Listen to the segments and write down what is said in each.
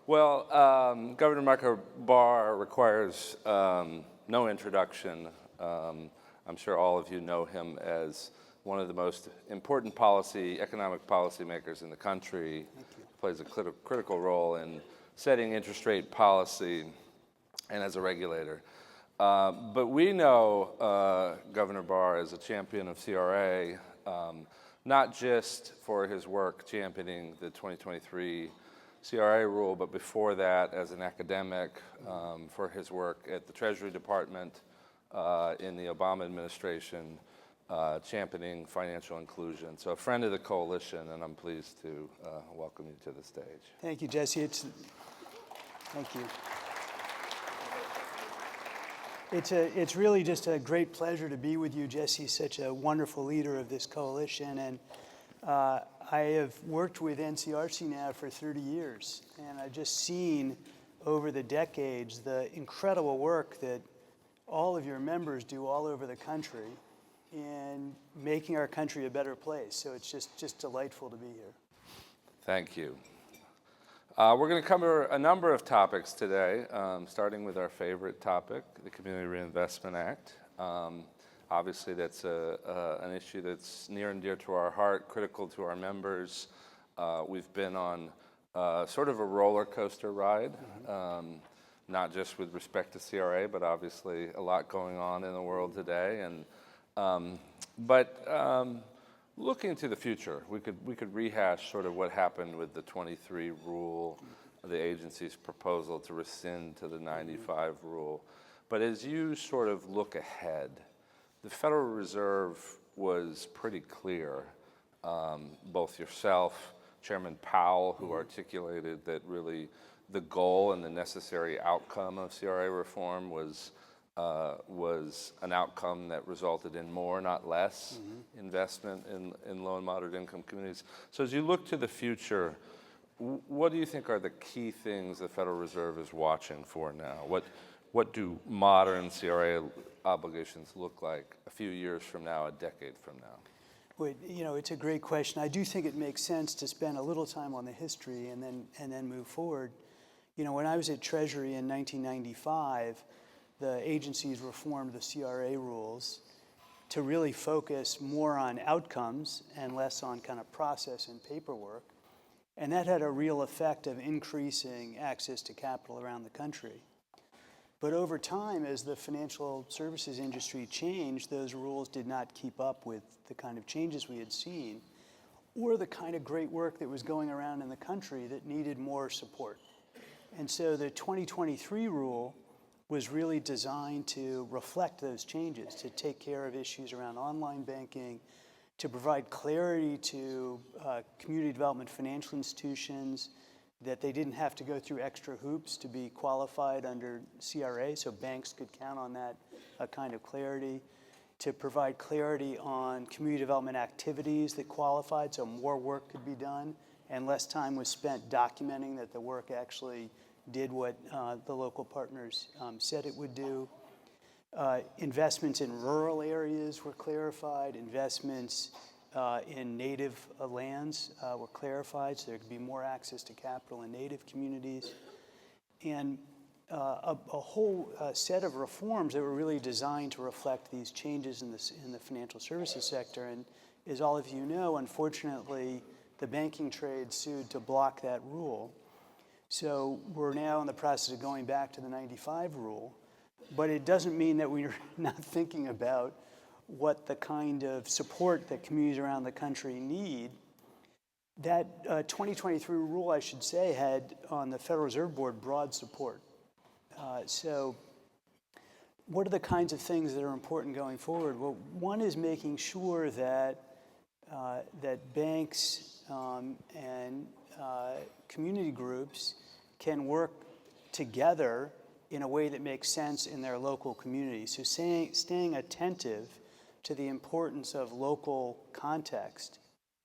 Well, Governor Michael Barr requires no introduction. I'm sure all of you know him as one of the most important economic policymakers in the country. Plays a critical role in setting interest rate policy and as a regulator. But we know Governor Barr as a champion of CRA, not just for his work championing the 2023 CRA rule, but before that as an academic for his work at the Treasury Department in the Obama administration, championing financial inclusion. So a friend of the coalition, and I'm pleased to welcome you to the stage. Thank you, Jesse. Thank you. It's really just a great pleasure to be with you, Jesse, such a wonderful leader of this coalition. And I have worked with NCRC now for 30 years, and I've just seen over the decades the incredible work that all of your members do all over the country in making our country a better place. So it's just delightful to be here. Thank you. We're going to cover a number of topics today, starting with our favorite topic, the Community Reinvestment Act. Obviously, that's an issue that's near and dear to our heart, critical to our members. We've been on sort of a roller coaster ride, not just with respect to CRA, but obviously a lot going on in the world today. But looking to the future, we could rehash sort of what happened with the 23 rule, the agency's proposal to rescind to the 95 rule. But as you sort of look ahead, the Federal Reserve was pretty clear, both yourself, Chairman Powell, who articulated that really the goal and the necessary outcome of CRA reform was an outcome that resulted in more, not less, investment in low and moderate income communities. So as you look to the future, what do you think are the key things the Federal Reserve is watching for now? What do modern CRA obligations look like a few years from now, a decade from now? Well, it's a great question. I do think it makes sense to spend a little time on the history and then move forward. When I was at Treasury in 1995, the agencies reformed the CRA rules to really focus more on outcomes and less on kind of process and paperwork. And that had a real effect of increasing access to capital around the country. But over time, as the financial services industry changed, those rules did not keep up with the kind of changes we had seen or the kind of great work that was going around in the country that needed more support. And so the 2023 rule was really designed to reflect those changes, to take care of issues around online banking, to provide clarity to community development financial institutions, that they didn't have to go through extra hoops to be qualified under CRA, so banks could count on that kind of clarity, to provide clarity on community development activities that qualified, so more work could be done, and less time was spent documenting that the work actually did what the local partners said it would do. Investments in rural areas were clarified. Investments in native lands were clarified, so there could be more access to capital in native communities. And a whole set of reforms that were really designed to reflect these changes in the financial services sector. And as all of you know, unfortunately, the banking trade sued to block that rule. So we're now in the process of going back to the 95 rule, but it doesn't mean that we're not thinking about what the kind of support that communities around the country need. That 2023 rule, I should say, had on the Federal Reserve Board broad support. So what are the kinds of things that are important going forward? Well, one is making sure that banks and community groups can work together in a way that makes sense in their local community. So staying attentive to the importance of local context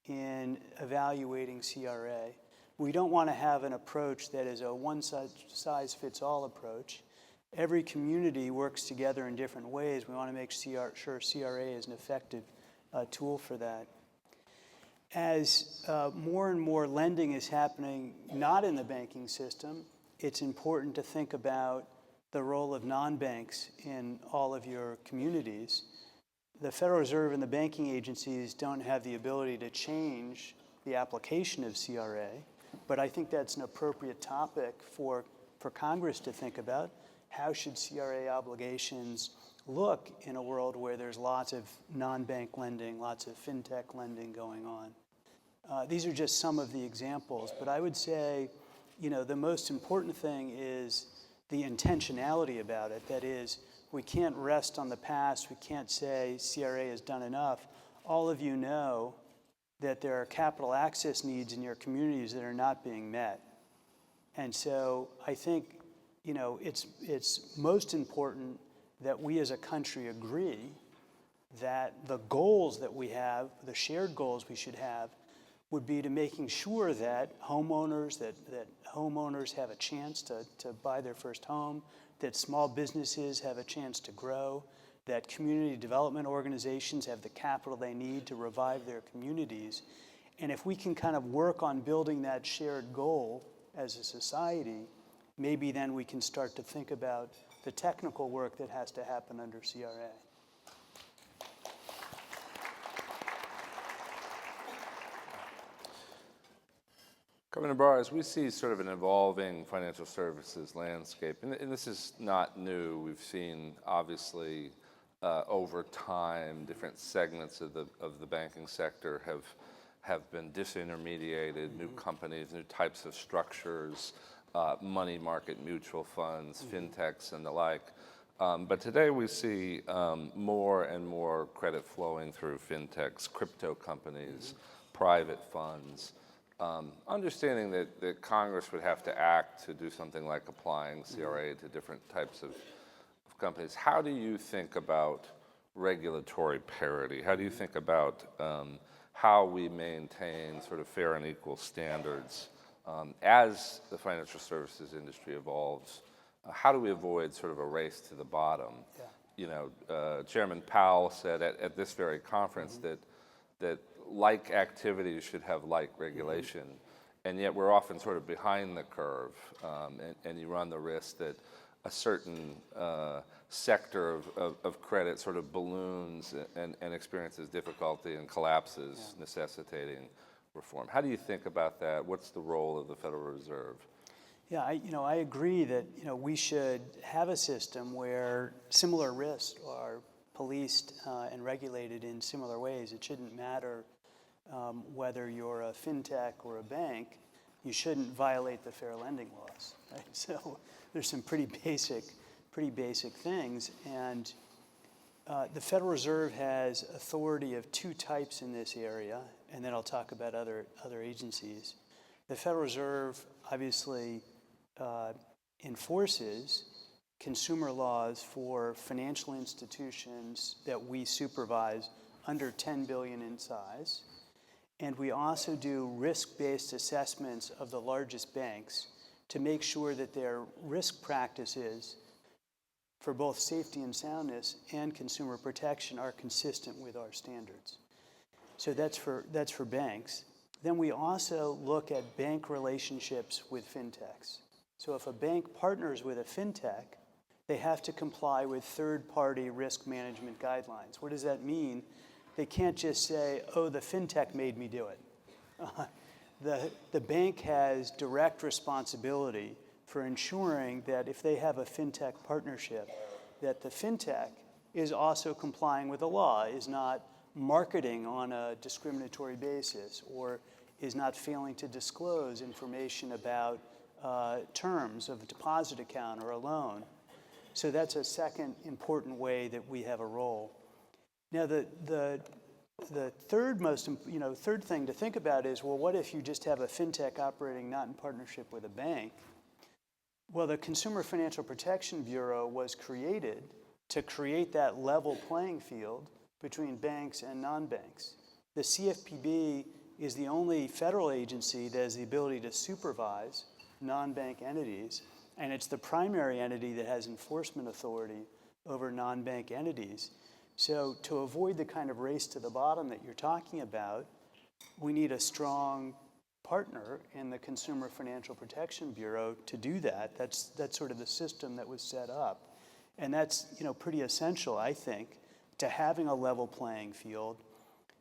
in evaluating CRA. We don't want to have an approach that is a one-size-fits-all approach. Every community works together in different ways. We want to make sure CRA is an effective tool for that. as more and more lending is happening not in the banking system, it's important to think about the role of non-banks in all of your communities. The Federal Reserve and the banking agencies don't have the ability to change the application of CRA, but I think that's an appropriate topic for Congress to think about. How should CRA obligations look in a world where there's lots of non-bank lending, lots of fintech lending going on? These are just some of the examples, but I would say, the most important thing is the intentionality about it. That is, we can't rest on the past. We can't say CRA has done enough. All of you know that there are capital access needs in your communities that are not being met. And so I think, it's most important that we as a country agree that the goals that we have, the shared goals we should have, would be to making sure that homeowners have a chance to buy their first home, that small businesses have a chance to grow, that community development organizations have the capital they need to revive their communities. And if we can kind of work on building that shared goal as a society, maybe then we can start to think about the technical work that has to happen under CRA. Governor Barr, as we see sort of an evolving financial services landscape, and this is not new, we've seen obviously over time different segments of the banking sector have been disintermediated, new companies, new types of structures, money market mutual funds, fintechs and the like. But today we see more and more credit flowing through fintechs, crypto companies, private funds. Understanding that Congress would have to act to do something like applying CRA to different types of companies, how do you think about regulatory parity? How do you think about how we maintain sort of fair and equal standards as the financial services industry evolves? How do we avoid sort of a race to the bottom? Yeah. Chairman Powell said at this very conference that like activities should have like regulation, and yet we're often sort of behind the curve, and you run the risk that a certain sector of credit sort of balloons and experiences difficulty and collapses, necessitating reform. How do you think about that? What's the role of the Federal Reserve? Yeah, I agree that we should have a system where similar risks are policed and regulated in similar ways. It shouldn't matter whether you're a fintech or a bank. You shouldn't violate the fair lending laws, right? So there's some pretty basic things, and the Federal Reserve has authority of two types in this area, and then I'll talk about other agencies. The Federal Reserve obviously enforces consumer laws for financial institutions that we supervise under 10 billion in size. And we also do risk-based assessments of the largest banks to make sure that their risk practices for both safety and soundness and consumer protection are consistent with our standards. So that's for banks. Then we also look at bank relationships with fintechs. So if a bank partners with a fintech, they have to comply with third-party risk management guidelines. What does that mean? They can't just say, oh, the fintech made me do it. The bank has direct responsibility for ensuring that if they have a fintech partnership, that the fintech is also complying with the law, is not marketing on a discriminatory basis, or is not failing to disclose information about terms of a deposit account or a loan. So that's a second important way that we have a role. Now, the third thing to think about is, well, what if you just have a fintech operating not in partnership with a bank? Well, the Consumer Financial Protection Bureau was created to create that level playing field between banks and non-banks. The CFPB is the only federal agency that has the ability to supervise non-bank entities, and it's the primary entity that has enforcement authority over non-bank entities. So to avoid the kind of race to the bottom that you're talking about, we need a strong partner in the Consumer Financial Protection Bureau to do that. That's sort of the system that was set up. And that's, pretty essential, I think, to having a level playing field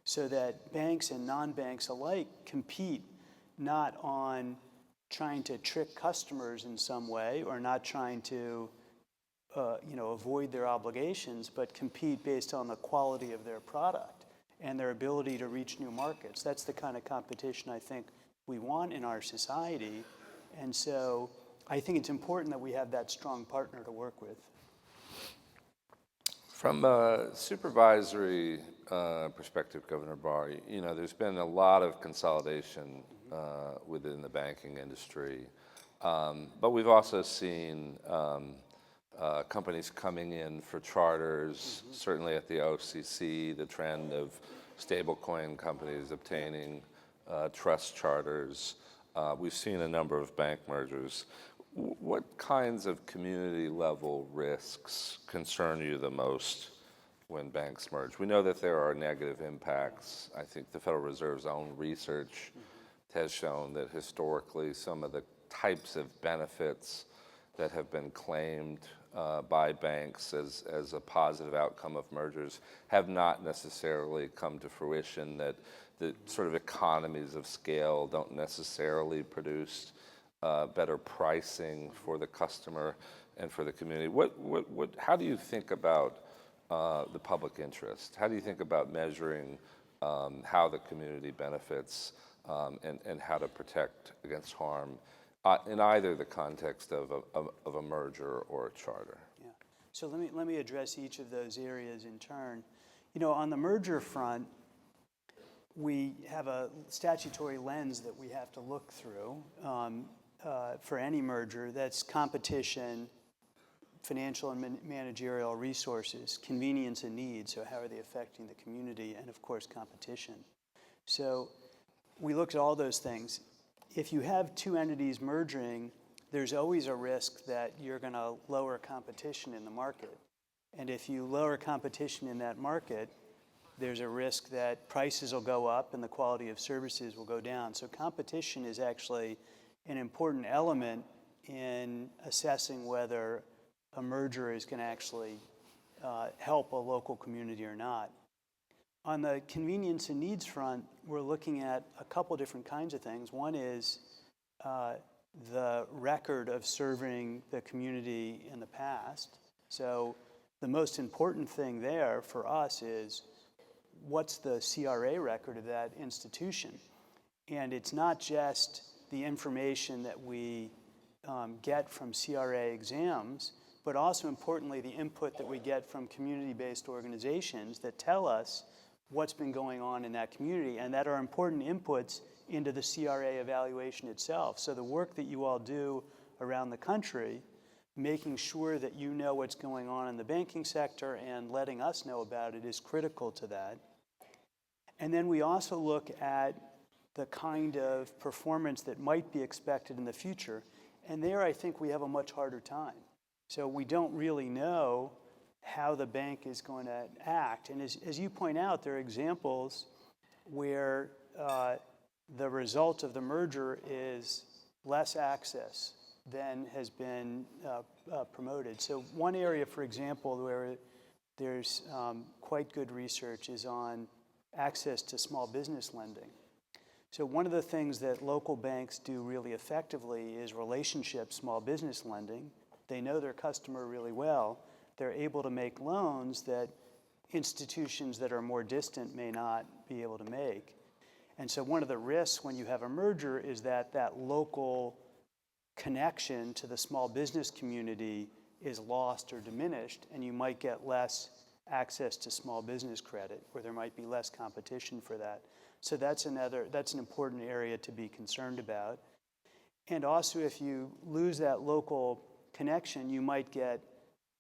so that banks and non-banks alike compete not on trying to trick customers in some way or not trying to avoid their obligations, but compete based on the quality of their product and their ability to reach new markets. That's the kind of competition I think we want in our society. And so I think it's important that we have that strong partner to work with. From a supervisory perspective, Governor Barr, there's been a lot of consolidation within the banking industry, but we've also seen companies coming in for charters, certainly at the OCC, the trend of stablecoin companies obtaining trust charters. We've seen a number of bank mergers. What kinds of community level risks concern you the most when banks merge? We know that there are negative impacts. I think the Federal Reserve's own research has shown that historically some of the types of benefits that have been claimed by banks as a positive outcome of mergers have not necessarily come to fruition, that the sort of economies of scale don't necessarily produce better pricing for the customer and for the community. How do you think about the public interest? How do you think about measuring how the community benefits and how to protect against harm in either the context of a merger or a charter? Yeah. So let me address each of those areas in turn. On the merger front, we have a statutory lens that we have to look through for any merger. That's competition, financial and managerial resources, convenience and needs, so how are they affecting the community, and of course competition. So we looked at all those things. If you have two entities merging, there's always a risk that you're going to lower competition in the market. And if you lower competition in that market, there's a risk that prices will go up and the quality of services will go down. So competition is actually an important element in assessing whether a merger is going to actually help a local community or not. On the convenience and needs front, we're looking at a couple different kinds of things. One is the record of serving the community in the past. So the most important thing there for us is what's the CRA record of that institution? And it's not just the information that we get from CRA exams, but also importantly the input that we get from community-based organizations that tell us what's been going on in that community and that are important inputs into the CRA evaluation itself. So the work that you all do around the country, making sure that you know what's going on in the banking sector and letting us know about it is critical to that. And then we also look at the kind of performance that might be expected in the future. And there I think we have a much harder time. So we don't really know how the bank is going to act. And as you point out, there are examples where the result of the merger is less access than has been promoted. So one area, for example, where there's quite good research is on access to small business lending. So one of the things that local banks do really effectively is relationship small business lending. They know their customer really well. They're able to make loans that institutions that are more distant may not be able to make. And so one of the risks when you have a merger is that that local connection to the small business community is lost or diminished, and you might get less access to small business credit, or there might be less competition for that. So that's an important area to be concerned about. And also, if you lose that local connection, you might get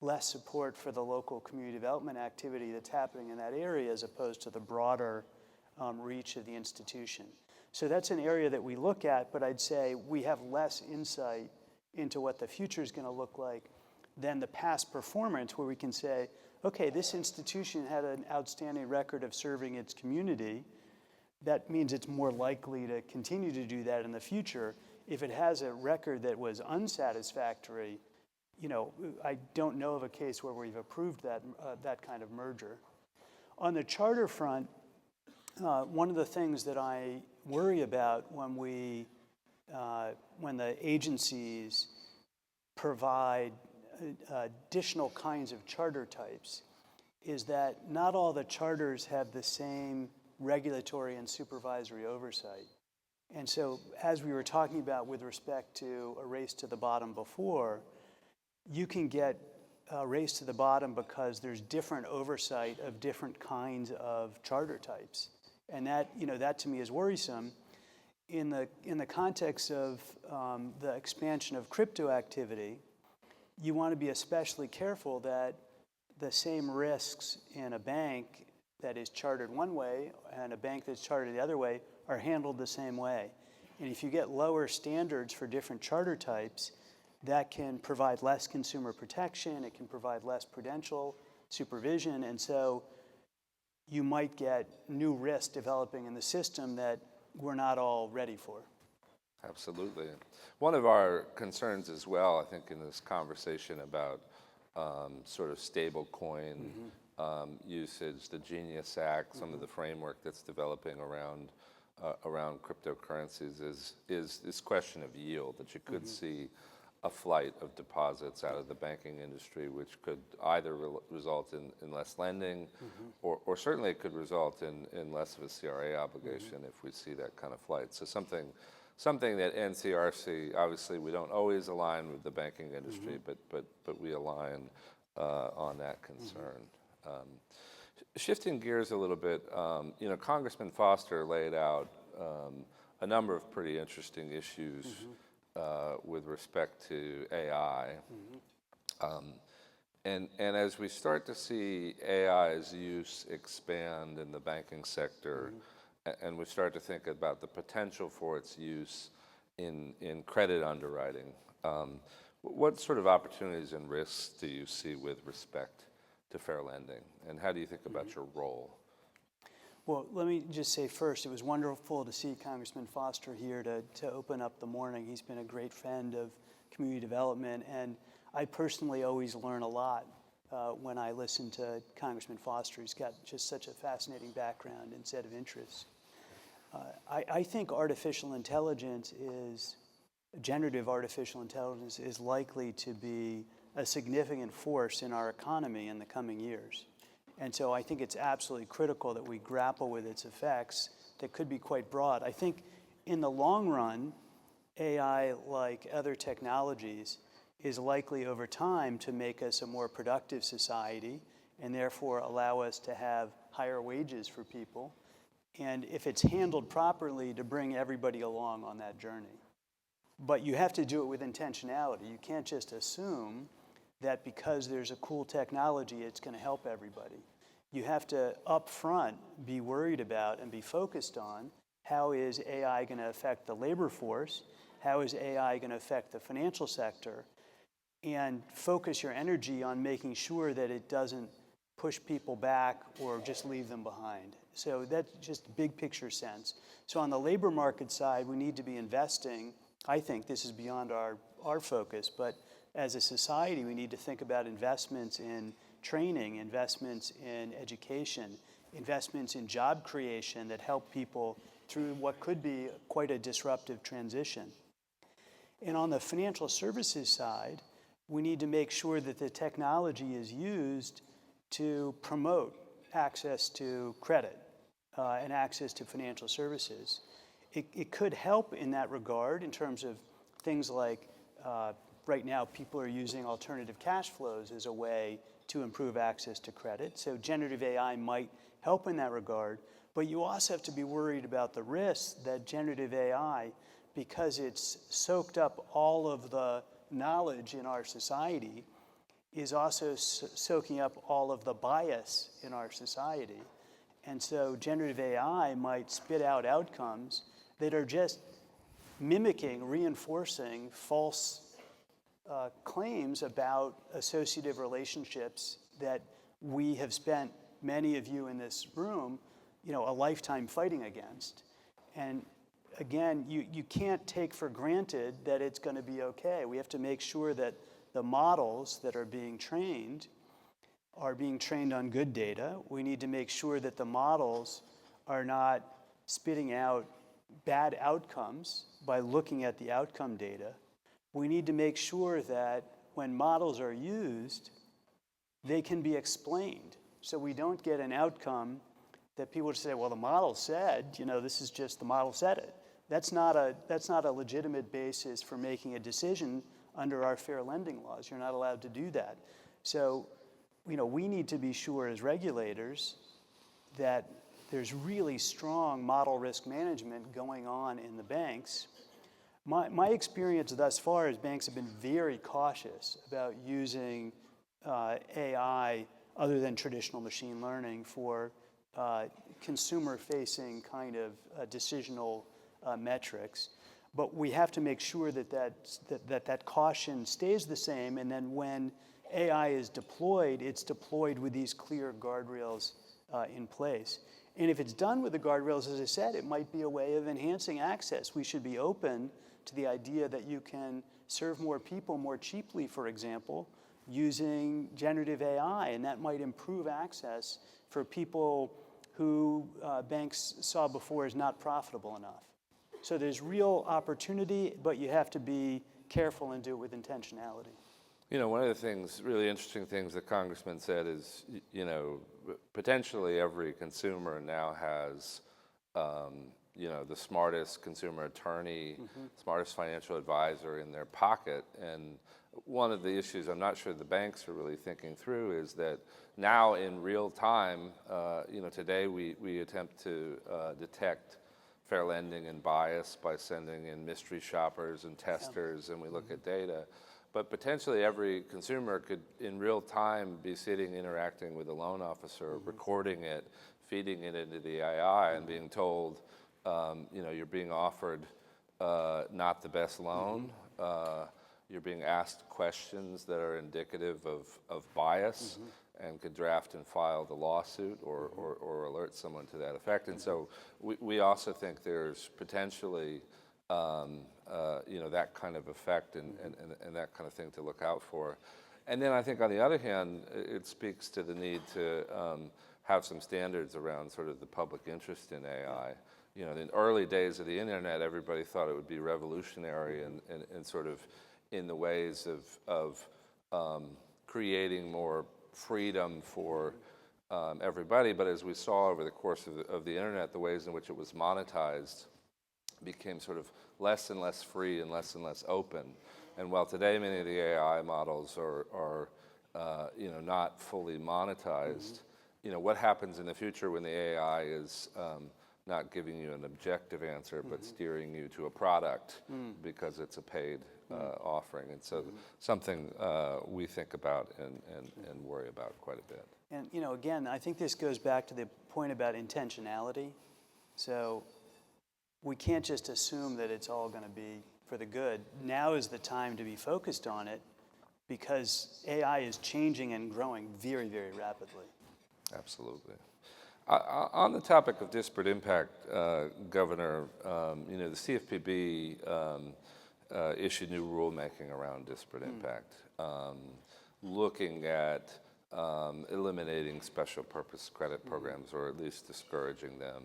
less support for the local community development activity that's happening in that area as opposed to the broader reach of the institution. So that's an area that we look at, but I'd say we have less insight into what the future is going to look like than the past performance, where we can say, okay, this institution had an outstanding record of serving its community. that means it's more likely to continue to do that in the future. If it has a record that was unsatisfactory, I don't know of a case where we've approved that kind of merger. On the charter front, one of the things that I worry about when the agencies provide additional kinds of charter types is that not all the charters have the same regulatory and supervisory oversight. And so, as we were talking about with respect to a race to the bottom before, you can get a race to the bottom because there's different oversight of different kinds of charter types. And that to me is worrisome. In the context of the expansion of crypto activity, you want to be especially careful that the same risks in a bank that is chartered one way and a bank that's chartered the other way are handled the same way. And if you get lower standards for different charter types, that can provide less consumer protection, it can provide less prudential supervision, and so you might get new risks developing in the system that we're not all ready for. Absolutely. One of our concerns as well, I think, in this conversation about sort of stable coin usage, the Genius Act, some of the framework that's developing around cryptocurrencies is this question of yield, that you could see a flight of deposits out of the banking industry, which could either result in less lending, or certainly it could result in less of a CRA obligation if we see that kind of flight. So something that NCRC, obviously we don't always align with the banking industry, but we align on that concern. Shifting gears a little bit, Congressman Foster laid out a number of pretty interesting issues with respect to AI. And as we start to see AI's use expand in the banking sector, and we start to think about the potential for its use in credit underwriting, what sort of opportunities and risks do you see with respect to fair lending, and how do you think about your role? Well, let me just say first, it was wonderful to see Congressman Foster here to open up the morning. He's been a great friend of community development, and I personally always learn a lot when I listen to Congressman Foster. He's got just such a fascinating background and set of interests. I think generative artificial intelligence is likely to be a significant force in our economy in the coming years. And so I think it's absolutely critical that we grapple with its effects that could be quite broad. I think in the long run, AI, like other technologies, is likely over time to make us a more productive society and therefore allow us to have higher wages for people. And if it's handled properly, to bring everybody along on that journey. But you have to do it with intentionality. You can't just assume that because there's a cool technology, it's going to help everybody. You have to, up front, be worried about and be focused on how is AI going to affect the labor force, how is AI going to affect the financial sector, and focus your energy on making sure that it doesn't push people back or just leave them behind. So that's just big picture sense. So on the labor market side, we need to be investing. I think this is beyond our focus, but as a society, we need to think about investments in training, investments in education, investments in job creation that help people through what could be quite a disruptive transition. And on the financial services side, we need to make sure that the technology is used to promote access to credit and access to financial services. It could help in that regard in terms of things like right now people are using alternative cash flows as a way to improve access to credit. So generative AI might help in that regard, but you also have to be worried about the risks that generative AI, because it's soaked up all of the knowledge in our society, is also soaking up all of the bias in our society. And so generative AI might spit out outcomes that are just mimicking, reinforcing false claims about associative relationships that we have spent, many of you in this room, a lifetime fighting against. And again, you can't take for granted that it's going to be okay. We have to make sure that the models that are being trained on good data. We need to make sure that the models are not spitting out bad outcomes by looking at the outcome data. We need to make sure that when models are used, they can be explained. So we don't get an outcome that people say, well, the model said, this is just the model said it. That's not a legitimate basis for making a decision under our fair lending laws. You're not allowed to do that. So, we need to be sure as regulators that there's really strong model risk management going on in the banks. My experience thus far is banks have been very cautious about using AI other than traditional machine learning for consumer-facing kind of decisional metrics. But we have to make sure that caution stays the same, and then when AI is deployed, it's deployed with these clear guardrails in place. And if it's done with the guardrails, as I said, it might be a way of enhancing access. We should be open to the idea that you can serve more people more cheaply, for example, using generative AI, and that might improve access for people who banks saw before as not profitable enough. So there's real opportunity, but you have to be careful and do it with intentionality. One of the things, really interesting things that Congressman said is, potentially every consumer now has, the smartest consumer attorney, smartest financial advisor in their pocket. And one of the issues I'm not sure the banks are really thinking through is that now in real time, today we attempt to detect fair lending and bias by sending in mystery shoppers and testers, and we look at data. But potentially every consumer could, in real time, be sitting, interacting with a loan officer, recording it, feeding it into the AI, and being told, you're being offered not the best loan. You're being asked questions that are indicative of bias, and could draft and file the lawsuit or alert someone to that effect. And so we also think there's potentially that kind of effect and that kind of thing to look out for. And then I think on the other hand, it speaks to the need to have some standards around sort of the public interest in AI. In the early days of the internet, everybody thought it would be revolutionary and sort of in the ways of creating more freedom for everybody. But as we saw over the course of the internet, the ways in which it was monetized became sort of less and less free and less open. And while today many of the AI models are not fully monetized, what happens in the future when the AI is not giving you an objective answer, but steering you to a product because it's a paid offering? And so something we think about and worry about quite a bit. And again, I think this goes back to the point about intentionality. So we can't just assume that it's all going to be for the good. Now is the time to be focused on it because AI is changing and growing very, very rapidly. Absolutely. On the topic of disparate impact, Governor, the CFPB issued new rulemaking around disparate impact, looking at eliminating special purpose credit programs, or at least discouraging them,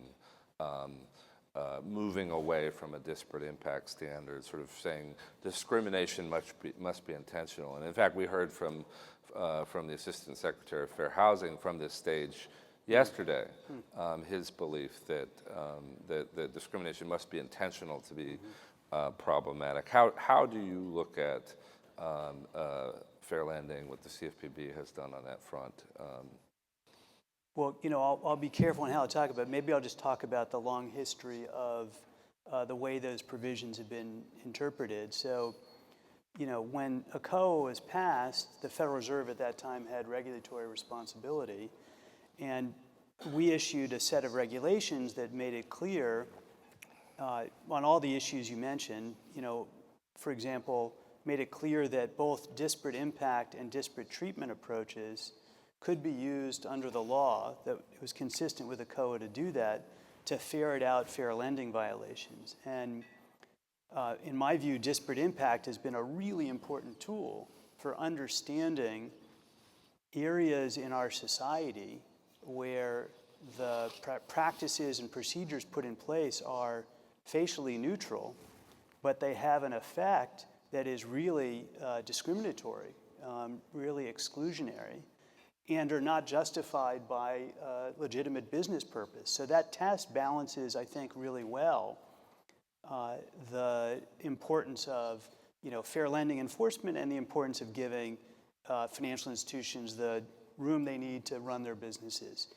moving away from a disparate impact standard, sort of saying discrimination must be intentional. And in fact, we heard from the Assistant Secretary of Fair Housing from this stage yesterday, his belief that that discrimination must be intentional to be problematic. How do you look at fair lending, what the CFPB has done on that front? Well, I'll be careful on how I talk about it. Maybe I'll just talk about the long history of the way those provisions have been interpreted. So, when ACOA was passed, the Federal Reserve at that time had regulatory responsibility. And we issued a set of regulations that made it clear on all the issues you mentioned, for example, made it clear that both disparate impact and disparate treatment approaches could be used under the law, that it was consistent with the COA to do that, to ferret out fair lending violations. And in my view, disparate impact has been a really important tool for understanding areas in our society where the practices and procedures put in place are facially neutral, but they have an effect that is really discriminatory, really exclusionary, and are not justified by legitimate business purpose. So that test balances, I think, really well the importance of fair lending enforcement and the importance of giving financial institutions the room they need to run their businesses.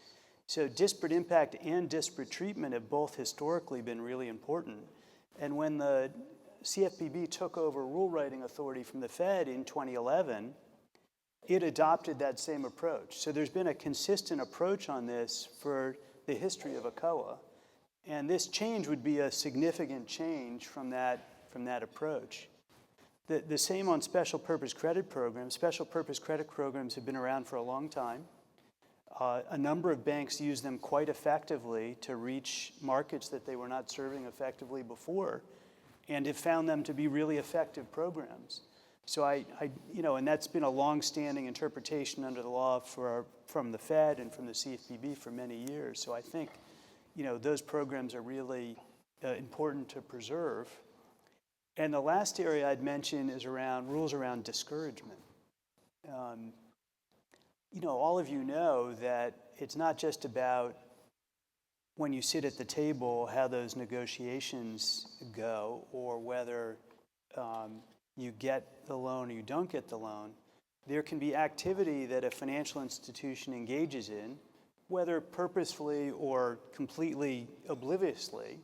So disparate impact and disparate treatment have both historically been really important. And when the CFPB took over rule writing authority from the Fed in 2011, it adopted that same approach. So there's been a consistent approach on this for the history of ACOA. And this change would be a significant change from that approach. The same on special purpose credit programs. Special purpose credit programs have been around for a long time. A number of banks use them quite effectively to reach markets that they were not serving effectively before, and have found them to be really effective programs. So and that's been a long-standing interpretation under the law from the Fed and from the CFPB for many years. So I think, those programs are really important to preserve. And the last area I'd mention is around rules around discouragement. All of you know that it's not just about when you sit at the table how those negotiations go, or whether you get the loan or you don't get the loan. There can be activity that a financial institution engages in, whether purposefully or completely obliviously,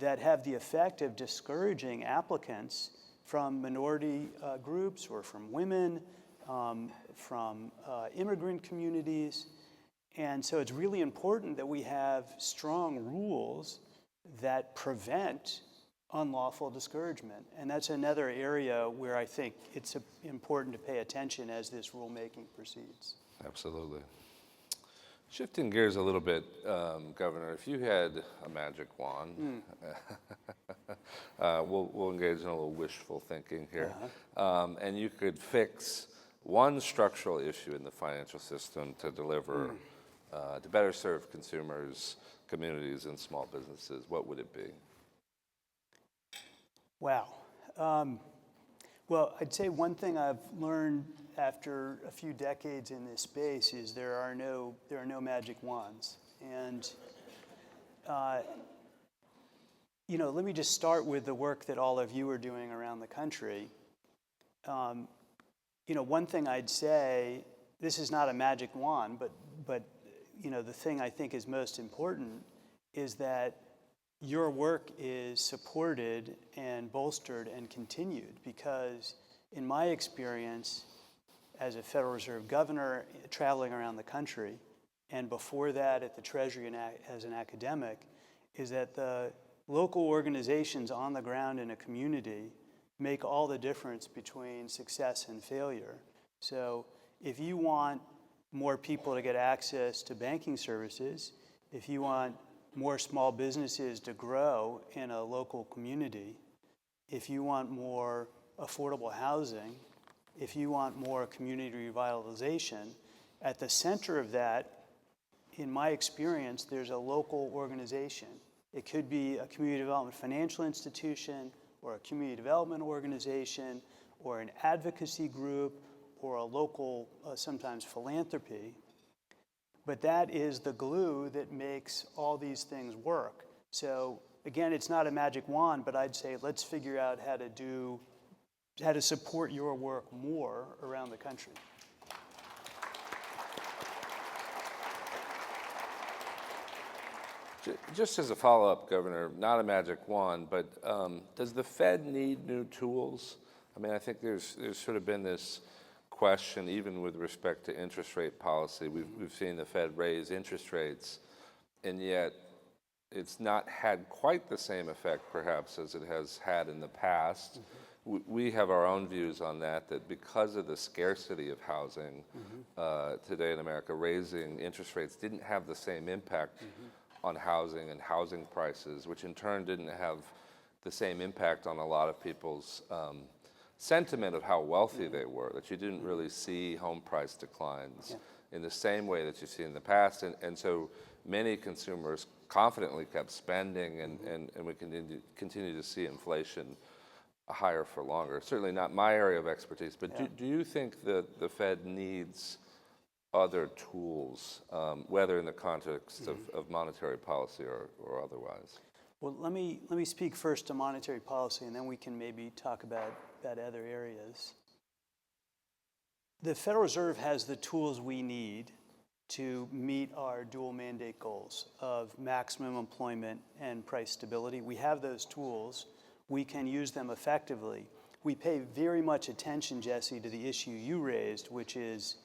that have the effect of discouraging applicants from minority groups or from women, from immigrant communities. And so it's really important that we have strong rules that prevent unlawful discouragement. And that's another area where I think it's important to pay attention as this rulemaking proceeds. Absolutely. Shifting gears a little bit, Governor, if you had a magic wand, we'll engage in a little wishful thinking here, and you could fix one structural issue in the financial system to deliver, to better serve consumers, communities, and small businesses, what would it be? Wow. Well, I'd say one thing I've learned after a few decades in this space is there are no magic wands. And let me just start with the work that all of you are doing around the country. One thing I'd say, this is not a magic wand, but the thing I think is most important is that your work is supported and bolstered and continued, because in my experience as a Federal Reserve governor traveling around the country, and before that at the Treasury and as an academic, is that the local organizations on the ground in a community make all the difference between success and failure. So if you want more people to get access to banking services, if you want more small businesses to grow in a local community, if you want more affordable housing, if you want more community revitalization, at the center of that, in my experience, there's a local organization. It could be a community development financial institution, or a community development organization, or an advocacy group, or a local, sometimes philanthropy. But that is the glue that makes all these things work. So again, it's not a magic wand, but I'd say let's figure out how to support your work more around the country. Just as a follow-up, Governor, not a magic wand, but does the Fed need new tools? I mean, I think there's sort of been this question, even with respect to interest rate policy. We've seen the Fed raise interest rates, and yet it's not had quite the same effect, perhaps, as it has had in the past. we have our own views on that, that because of the scarcity of housing today in America, raising interest rates didn't have the same impact on housing and housing prices, which in turn didn't have the same impact on a lot of people's sentiment of how wealthy they were, that you didn't really see home price declines in the same way that you see in the past. And so many consumers confidently kept spending, and we continue to see inflation higher for longer. Certainly not my area of expertise, but do you think that the Fed needs other tools, whether in the context of monetary policy or otherwise? Well, let me speak first to monetary policy, and then we can maybe talk about other areas. The Federal Reserve has the tools we need to meet our dual mandate goals of maximum employment and price stability. We have those tools. We can use them effectively. We pay very much attention, Jesse, to the issue you raised, which is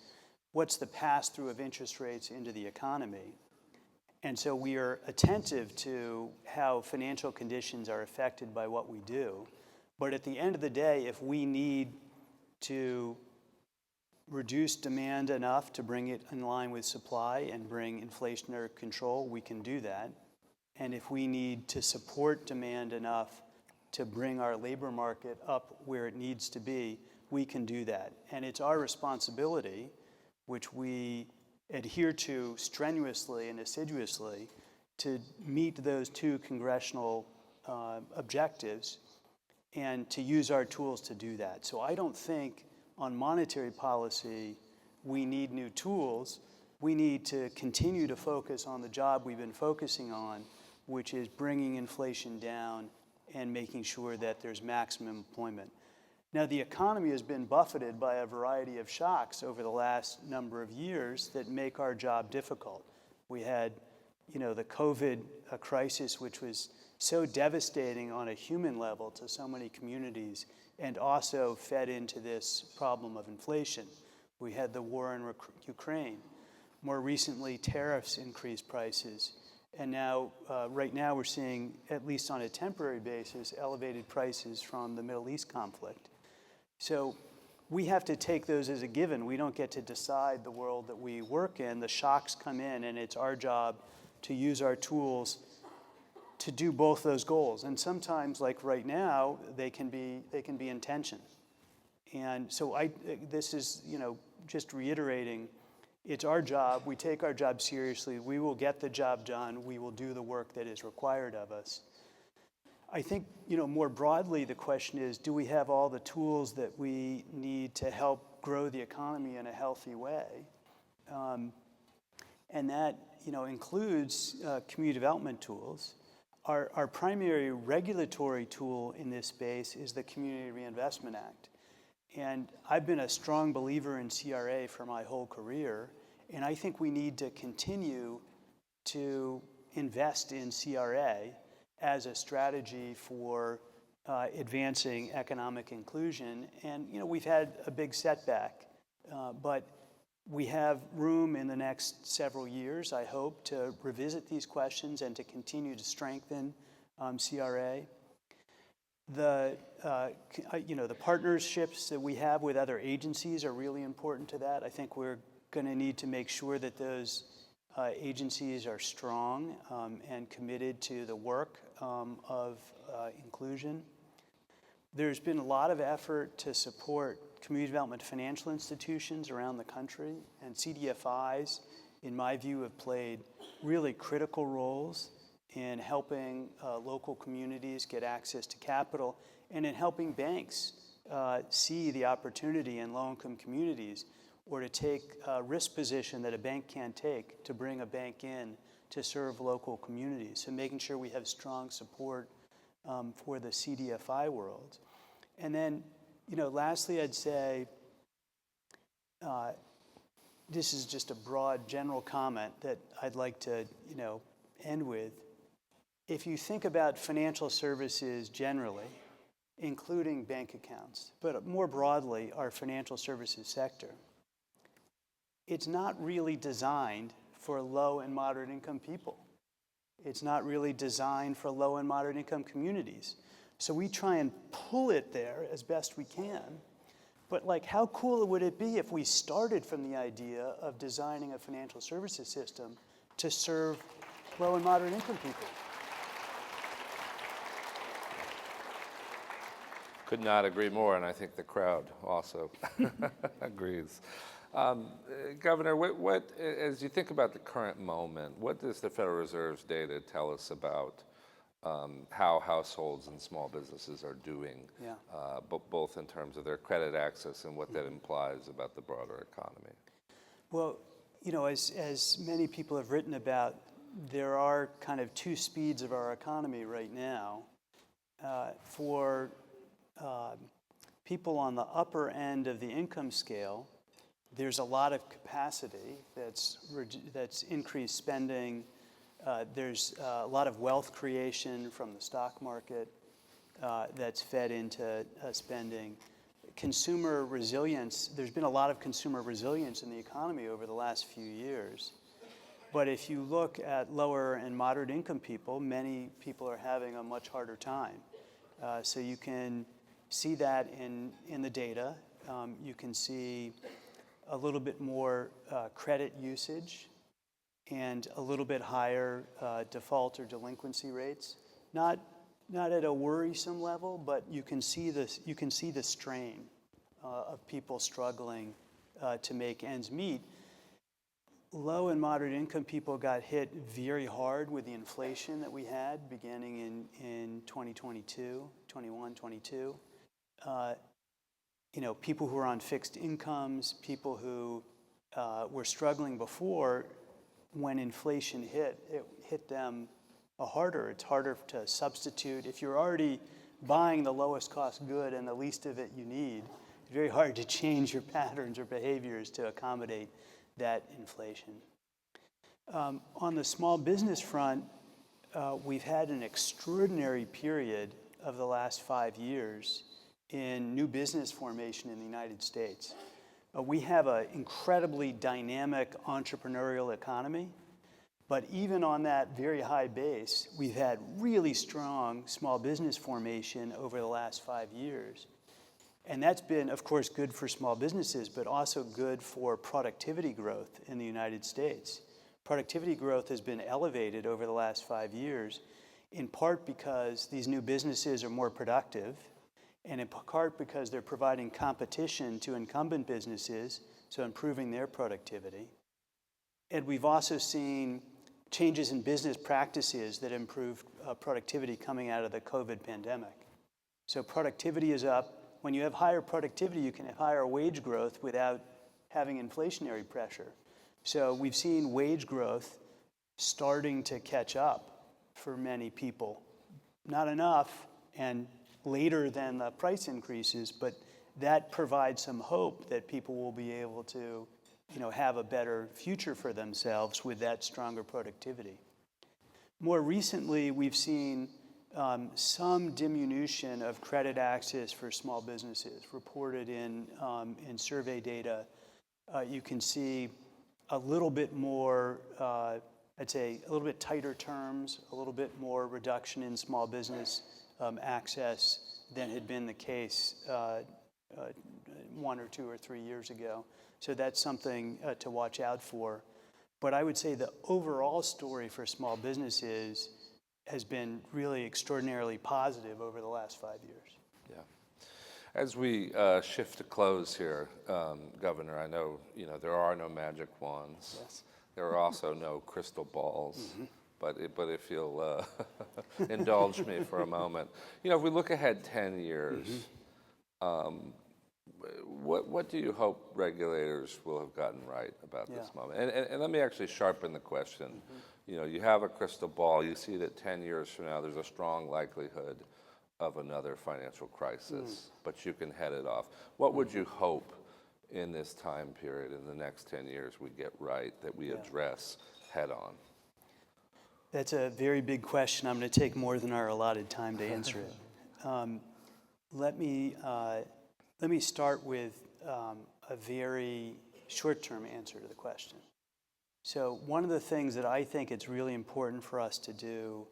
what's the pass-through of interest rates into the economy. And so we are attentive to how financial conditions are affected by what we do. But at the end of the day, if we need to reduce demand enough to bring it in line with supply and bring inflation under control, we can do that. And if we need to support demand enough to bring our labor market up where it needs to be, we can do that. And it's our responsibility, which we adhere to strenuously and assiduously, to meet those two congressional objectives and to use our tools to do that. So I don't think on monetary policy we need new tools. We need to continue to focus on the job we've been focusing on, which is bringing inflation down and making sure that there's maximum employment. Now, the economy has been buffeted by a variety of shocks over the last number of years that make our job difficult. We had, the COVID crisis, which was so devastating on a human level to so many communities, and also fed into this problem of inflation. We had the war in Ukraine. More recently, tariffs increased prices. And now, right now, we're seeing, at least on a temporary basis, elevated prices from the Middle East conflict. So we have to take those as a given. We don't get to decide the world that we work in. The shocks come in, and it's our job to use our tools to do both those goals. And sometimes, like right now, they can be in tension. And so this is, just reiterating, it's our job. We take our job seriously. We will get the job done. We will do the work that is required of us. I think, more broadly, the question is, do we have all the tools that we need to help grow the economy in a healthy way? And that, includes community development tools. Our primary regulatory tool in this space is the Community Reinvestment Act. And I've been a strong believer in CRA for my whole career, and I think we need to continue to invest in CRA as a strategy for advancing economic inclusion. And, we've had a big setback, but we have room in the next several years, I hope, to revisit these questions and to continue to strengthen CRA. The partnerships that we have with other agencies are really important to that. I think we're going to need to make sure that those agencies are strong and committed to the work of inclusion. There's been a lot of effort to support community development financial institutions around the country, and CDFIs, in my view, have played really critical roles in helping local communities get access to capital and in helping banks see the opportunity in low-income communities, or to take a risk position that a bank can't take to bring a bank in to serve local communities. So making sure we have strong support for the CDFI world. And then, lastly, I'd say, this is just a broad general comment that I'd like to, end with. If you think about financial services generally, including bank accounts, but more broadly, our financial services sector, it's not really designed for low and moderate income people. It's not really designed for low and moderate income communities. So we try and pull it there as best we can. But like, how cool would it be if we started from the idea of designing a financial services system to serve low and moderate income people? Could not agree more, and I think the crowd also agrees. Governor, as you think about the current moment, what does the Federal Reserve's data tell us about how households and small businesses are doing, Yeah. both in terms of their credit access and what that implies about the broader economy? Well, as many people have written about, there are kind of two speeds of our economy right now. For people on the upper end of the income scale, there's a lot of capacity that's increased spending. There's a lot of wealth creation from the stock market that's fed into spending. Consumer resilience, there's been a lot of consumer resilience in the economy over the last few years. But if you look at lower and moderate income people, many people are having a much harder time. So you can see that in the data. You can see a little bit more credit usage and a little bit higher default or delinquency rates. Not at a worrisome level, but you can see this. You can see the strain of people struggling to make ends meet. Low and moderate income people got hit very hard with the inflation that we had beginning in 2022, 21, 22. People who are on fixed incomes, people who were struggling before, when inflation hit, it hit them harder. It's harder to substitute. If you're already buying the lowest cost good and the least of it you need, it's very hard to change your patterns or behaviors to accommodate that inflation. On the small business front, we've had an extraordinary period of the last 5 years in new business formation in the United States. We have an incredibly dynamic entrepreneurial economy, but even on that very high base, we've had really strong small business formation over the last 5 years. And that's been, of course, good for small businesses, but also good for productivity growth in the United States. Productivity growth has been elevated over the last 5 years, in part because these new businesses are more productive, and in part because they're providing competition to incumbent businesses, so improving their productivity. And we've also seen changes in business practices that improved productivity coming out of the COVID pandemic. So productivity is up. When you have higher productivity, you can have higher wage growth without having inflationary pressure. So we've seen wage growth starting to catch up for many people. Not enough and later than the price increases, but that provides some hope that people will be able to, have a better future for themselves with that stronger productivity. More recently, we've seen some diminution of credit access for small businesses reported in survey data. You can see a little bit more, I'd say a little bit tighter terms, a little bit more reduction in small business access than had been the case 1 or 2 or 3 years ago. So that's something to watch out for. But I would say the overall story for small businesses has been really extraordinarily positive over the last 5 years. Yeah. As we shift to close here, Governor, I know there are no magic wands. Yes. There are also no crystal balls. Mm-hmm. But if you'll indulge me for a moment, if we look ahead 10 years, mm-hmm. What do you hope regulators will have gotten right about this moment? And let me actually sharpen the question. Mm-hmm. You have a crystal ball. You see that 10 years from now, there's a strong likelihood of another financial crisis, but you can head it off. What would you hope in this time period, in the next 10 years, we get right, that we address head on? That's a very big question. I'm going to take more than our allotted time to answer it. Let me start with a very short-term answer to the question. So one of the things that I think it's really important for us to do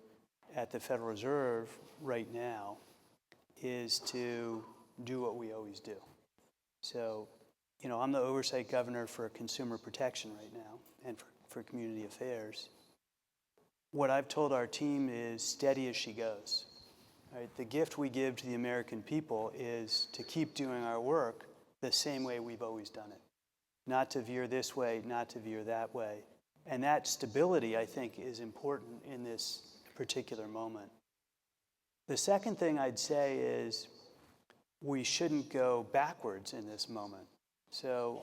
at the Federal Reserve right now is to do what we always do. So, I'm the oversight governor for consumer protection right now and for community affairs. What I've told our team is steady as she goes. Right? The gift we give to the American people is to keep doing our work the same way we've always done it. Not to veer this way, not to veer that way. And that stability, I think, is important in this particular moment. The second thing I'd say is we shouldn't go backwards in this moment. So,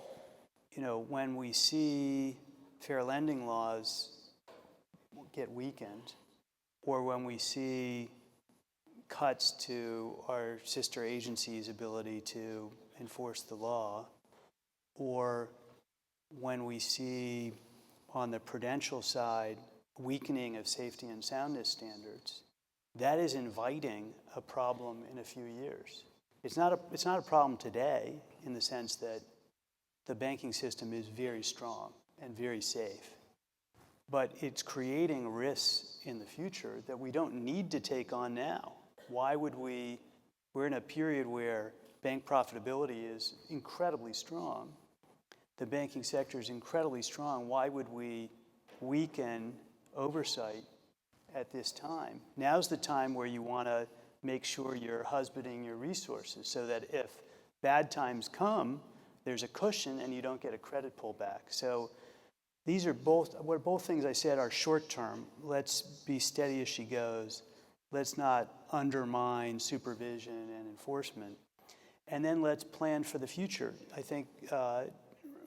when we see fair lending laws get weakened, or when we see cuts to our sister agencies' ability to enforce the law, or when we see on the prudential side weakening of safety and soundness standards, that is inviting a problem in a few years. It's not a problem today in the sense that the banking system is very strong and very safe. But it's creating risks in the future that we don't need to take on now. Why would we? We're in a period where bank profitability is incredibly strong. The banking sector is incredibly strong. Why would we weaken oversight at this time? Now's the time where you want to make sure you're husbanding your resources so that if bad times come, there's a cushion and you don't get a credit pullback. So these are both things I said are short term. Let's be steady as she goes. Let's not undermine supervision and enforcement. And then let's plan for the future. I think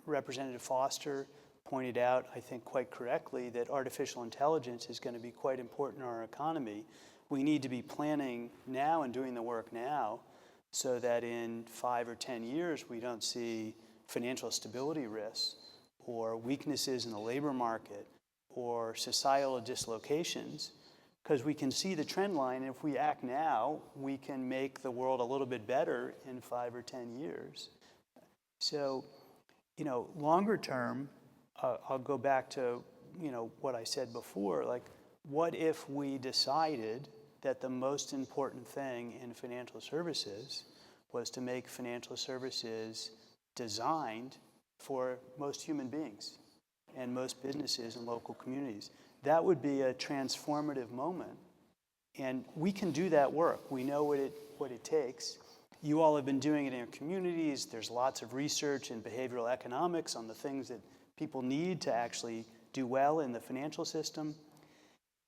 Representative Foster pointed out, I think quite correctly, that artificial intelligence is going to be quite important in our economy. We need to be planning now and doing the work now so that in 5 or 10 years we don't see financial stability risks or weaknesses in the labor market or societal dislocations, because we can see the trend line. If we act now, we can make the world a little bit better in 5 or 10 years. So, longer term, I'll go back to, what I said before, like, what if we decided that the most important thing in financial services was to make financial services designed for most human beings and most businesses and local communities? That would be a transformative moment. And we can do that work. We know what it takes. You all have been doing it in your communities. There's lots of research in behavioral economics on the things that people need to actually do well in the financial system.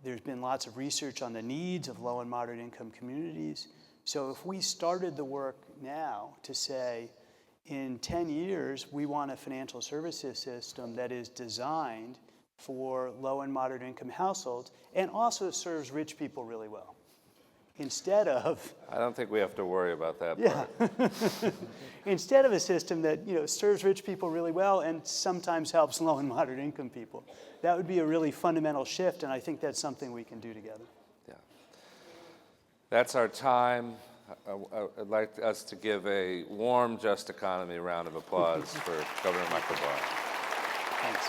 There's been lots of research on the needs of low and moderate income communities. So if we started the work now to say, in 10 years, we want a financial services system that is designed for low and moderate income households and also serves rich people really well. Instead of... I don't think we have to worry about that part. Instead of a system that serves rich people really well and sometimes helps low and moderate income people. That would be a really fundamental shift, and I think that's something we can do together. Yeah. That's our time. I'd like us to give a warm Just Economy round of applause for Governor Michael Barr. Thanks.